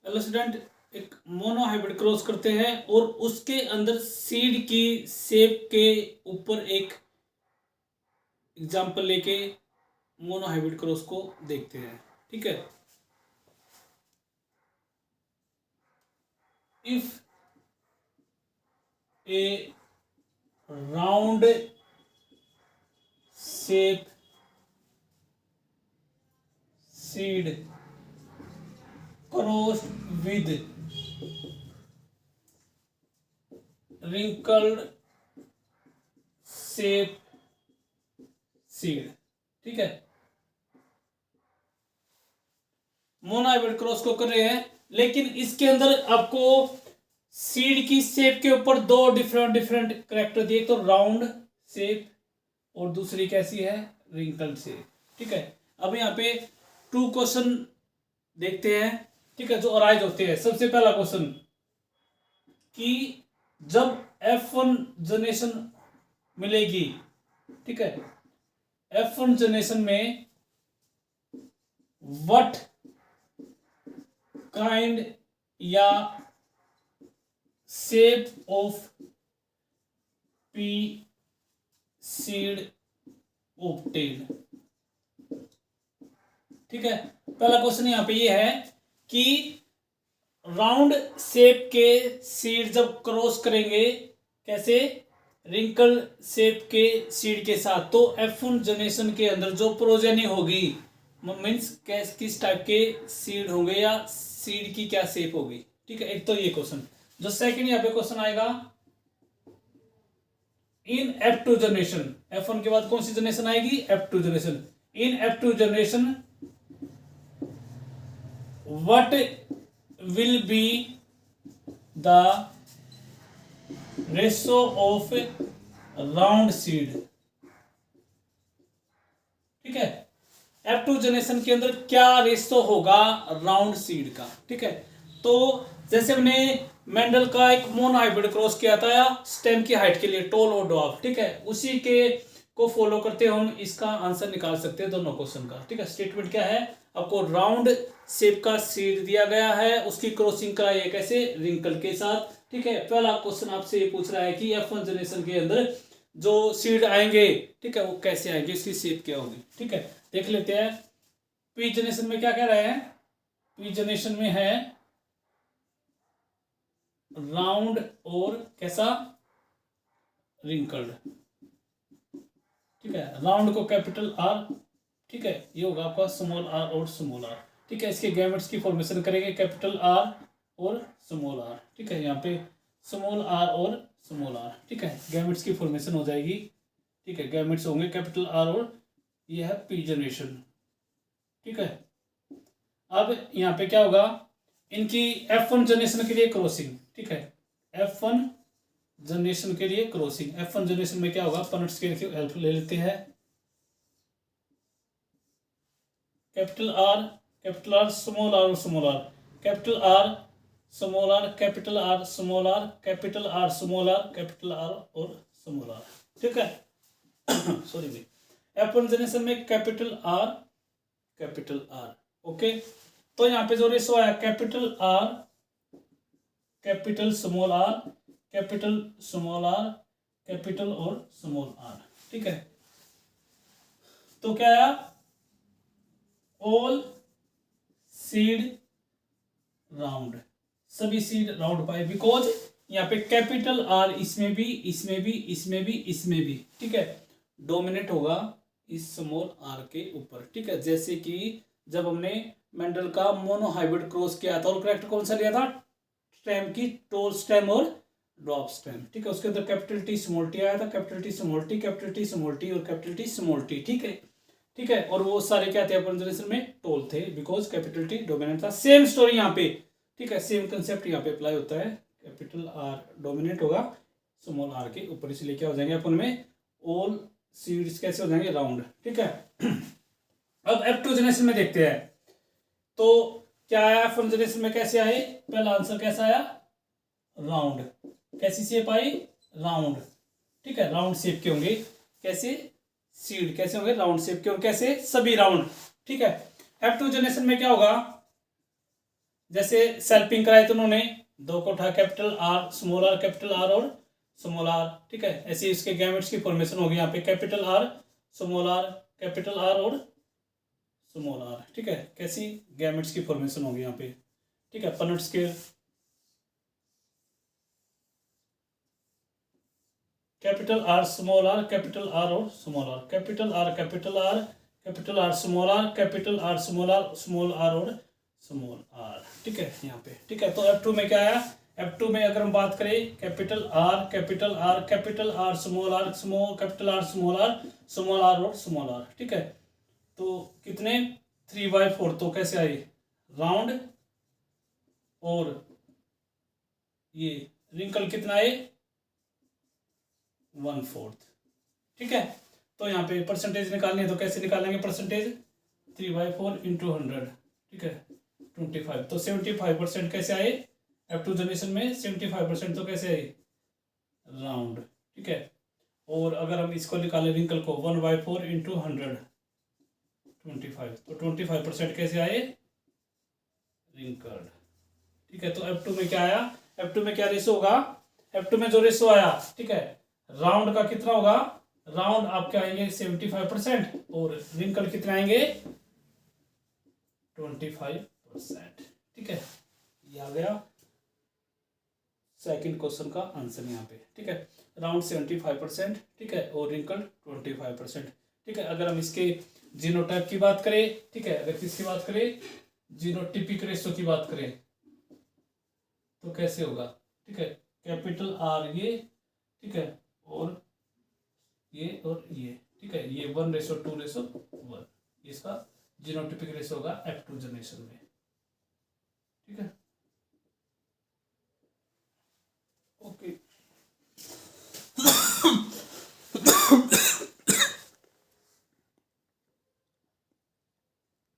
Hello student, एक mono hybrid cross करते हैं और उसके अंदर सीड की शेप के ऊपर एक एग्जांपल लेके मोनो हाइब्रिड क्रॉस को देखते हैं। ठीक है। If A round shape seed crossed with wrinkled shape seed. ठीक है, मोनो हाइब्रिड क्रॉस को कर रहे हैं, लेकिन इसके अंदर आपको सीड की शेप के ऊपर दो डिफरेंट डिफरेंट करेक्टर दिए, तो राउंड शेप और दूसरी कैसी है, रिंकल्ड शेप। ठीक है, अब यहाँ पे टू क्वेश्चन देखते हैं। ठीक है, जो अराइज होते हैं। सबसे पहला क्वेश्चन कि जब F1 जनरेशन मिलेगी, ठीक है, F1 जनरेशन में व्हाट काइंड या shape of P seed obtain. ठीक है, पहला क्वेश्चन यहां पे ये है कि राउंड शेप के सीड जब क्रॉस करेंगे, कैसे, रिंकल शेप के सीड के साथ, तो F1 जनरेशन के अंदर जो प्रोजेनी होगी, मीन्स किस टाइप के सीड होंगे या सीड की क्या शेप होगी। ठीक है, एक तो ये क्वेश्चन। जो सेकंड यहाँ पे क्वेश्चन आएगा, इन F2 जनरेशन, F1 के बाद कौन सी जनरेशन आएगी, F2 generation. In F2 generation what will be the ratio of round seed। ठीक है, F2 जनरेशन के अंदर क्या रेशो होगा राउंड सीड का। ठीक है, तो जैसे हमने मेंडल का एक मोनो हाइब्रिड क्रॉस किया था स्टेम की हाइट के लिए, टॉल और ड्वार्फ। ठीक है, उसी के को फॉलो करते हम इसका आंसर निकाल सकते हैं दोनों क्वेश्चन का। ठीक है, स्टेटमेंट क्या है, आपको राउंड शेप का सीड दिया गया है, उसकी क्रॉसिंग कराई है कैसे, रिंकल के साथ। ठीक है, पहला क्वेश्चन आपसे ये पूछ रहा है कि F1 जनरेशन के अंदर जो सीड आएंगे, ठीक है, वो कैसे आएंगे, इसकी शेप क्या होगी। ठीक है, देख लेते हैं। पी जनरेशन में क्या कह रहे हैं, पी जनरेशन में है राउंड और कैसा, रिंकल्ड। ठीक है, राउंड को कैपिटल आर, ठीक है, ये होगा आपका स्मॉल आर और स्मॉल आर। ठीक है, इसके गैमेट्स की फॉर्मेशन करेंगे कैपिटल आर और स्मॉल आर। ठीक है, यहाँ पे स्मॉल आर और स्मॉल आर। ठीक है, गैमेट्स की फॉर्मेशन हो जाएगी। ठीक है, गैमेट्स होंगे कैपिटल आर और ये है पी जनरेशन। ठीक है, अब यहाँ पे क्या होगा, इनकी F1 जनरेशन के लिए क्रॉसिंग। ठीक है, F1 जनरेशन के लिए क्रॉसिंग। F1 जनरेशन में क्या होगा, पनट स्केल की हेल्प ले लेते हैं। कैपिटल आर स्मॉल आर और small R, capital R small R, capital R small R, capital R small R, capital R और स्मॉल आर। ठीक है, सॉरी भाई, F1 जनरेशन में कैपिटल आर। ओके, तो यहाँ पे जो रेशो आया, capital R capital small R, capital small R, capital और स्मॉल आर। ठीक है, तो क्या आया, ऑल सीड राउंड, सभी सीड राउंड पाए, बिकॉज यहाँ पे कैपिटल आर इसमें भी, इसमें भी, इसमें भी, इसमें भी। ठीक है, डोमिनेट होगा इस स्मॉल आर के ऊपर। ठीक है, जैसे कि जब हमने मेंडल का मोनो हाइब्रिड क्रॉस किया था, और करेक्ट कौन सा लिया था, स्टेम की टोल स्टेम और ड्रॉप स्टेम। ठीक है, उसके अंदर कैपिटल टी स्मॉल टी आया था, capital T small T, capital T small T और कैपिटल टी स्मॉल टी। ठीक है, ठीक है, और वो सारे क्या थे, अपन जनरेशन में टोल थे, बिकॉज कैपिटल टी डोमिनेंट था। सेम स्टोरी यहाँ पे। ठीक है, सेम कंसेप्ट यहाँ पे अप्लाई होता है, कैपिटल आर डोमिनेट होगा स्मॉल आर के ऊपर, इसलिए क्या हो जाएंगे अपन में, ऑल सीड्स कैसे हो जाएंगे, राउंड। ठीक है, अब F2 जनरेशन में देखते हैं, तो क्या आया F1 जनरेशन में, कैसे आए, पहला आंसर कैसा आया, राउंड। कैसी शेप आई, राउंड। ठीक है, राउंड शेप के होंगे, कैसे, सीड कैसे होंगे, राउंड शेप के, और कैसे, सभी राउंड। ठीक है, F2 जनरेशन में क्या होगा, जैसे सेल्फिंग कराए तो उन्होंने दो को उठा, capital R small R, capital R और स्मॉल आर, ठीक है। ऐसे इसके गैमेट्स की फॉर्मेशन होगी यहाँ पे, capital R small R, capital R और स्मॉल आर, ठीक है। कैसी गैमेट्स की फॉर्मेशन होगी यहाँ पे, ठीक है। Punnett scale, capital R small R, capital R और small R, capital R capital R, capital R small R, capital R small R, small R और स्मॉल आर, ठीक है यहाँ पे, ठीक है। तो F2 में क्या आया, F2 में अगर हम बात करें capital R capital R, capital R small R, small capital R small R, small R और स्मॉल आर, ठीक है। तो कितने 3/4, तो कैसे आए, राउंड और ये रिंकल कितना है 1/4, ठीक है। तो यहाँ पे परसेंटेज निकालनी है तो कैसे निकालेंगे परसेंटेज, 3/4 इंटू 100, ठीक है 25। तो 75% कैसे आए F2 जनरेशन में, 75% तो कैसे आए राउंड, ठीक है। और अगर हम इसको निकालें रिंकल को 1/4 इंटू 100 25, तो 25% कैसे आए रिंकल, ठीक है। तो F2 में क्या आया, F2 में क्या रेशो होगा, F2 में जो रेशो आया, ठीक है, राउंड का कितना होगा, राउंड आपके आएंगे 75% और रिंकल कितने आएंगे 25%, ठीक है। ये आ गया सेकंड क्वेश्चन का आंसर यहाँ पे, ठीक है। राउंड 75%, ठीक है, और रिंकल 25%, ठीक है। अगर हम इसके जीनोटाइप की बात करें, ठीक है, अगर किसकी बात करें जीनोटिपिक रेशो की बात करें तो कैसे होगा, ठीक है, कैपिटल आर ये, ठीक है, और ये, ठीक है, ये 1:2:1, इसका जीनोटिपिक रेशो होगा F2 जनरेशन में, ठीक है।